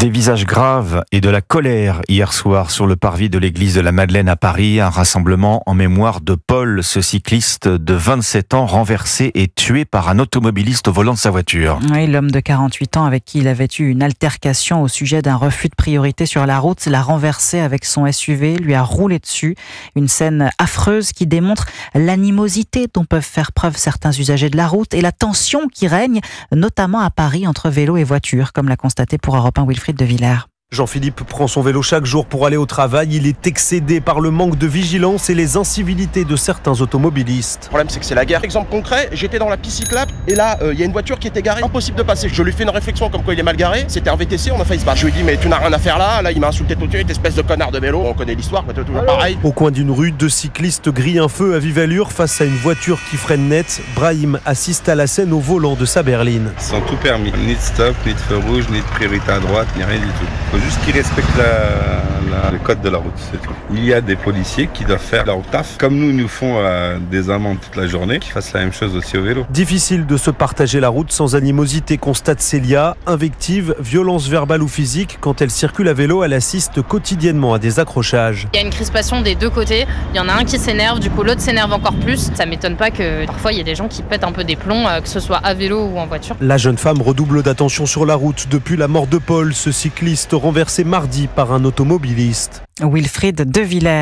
Des visages graves et de la colère hier soir sur le parvis de l'église de la Madeleine à Paris. Un rassemblement en mémoire de Paul, ce cycliste de 27 ans renversé et tué par un automobiliste au volant de sa voiture. Oui, l'homme de 48 ans avec qui il avait eu une altercation au sujet d'un refus de priorité sur la route l'a renversé avec son SUV, lui a roulé dessus. Une scène affreuse qui démontre l'animosité dont peuvent faire preuve certains usagers de la route et la tension qui règne, notamment à Paris entre vélo et voiture, comme l'a constaté pour Europe 1 Wilfried de Villers. Jean-Philippe prend son vélo chaque jour pour aller au travail. Il est excédé par le manque de vigilance et les incivilités de certains automobilistes. Le problème, c'est que c'est la guerre. Exemple concret, j'étais dans la piste cyclable et là, il y a une voiture qui était garée. Impossible de passer. Je lui fais une réflexion comme quoi il est mal garé. C'était un VTC, on a failli se battre. Je lui ai dit, mais tu n'as rien à faire là. Là, il m'a insulté tout de suite, espèce de connard de vélo. On connaît l'histoire, mais toujours pareil. Au coin d'une rue, deux cyclistes grillent un feu à vive allure face à une voiture qui freine net. Brahim assiste à la scène au volant de sa berline. Sans tout permis. Ni de stop, ni de feu rouge, ni de priorité à droite, ni rien du tout. Il faut juste qu'ils respectent le code de la route, c'est tout. Il y a des policiers qui doivent faire leur taf, comme nous font des amendes toute la journée, qui fassent la même chose aussi au vélo. Difficile de se partager la route sans animosité, constate Célia. Invective, violence verbale ou physique, quand elle circule à vélo, elle assiste quotidiennement à des accrochages. Il y a une crispation des deux côtés, il y en a un qui s'énerve, du coup l'autre s'énerve encore plus. Ça m'étonne pas que parfois il y a des gens qui pètent un peu des plombs, que ce soit à vélo ou en voiture. La jeune femme redouble d'attention sur la route depuis la mort de Paul, ce cycliste renversé mardi par un automobiliste. Wilfried de Villers.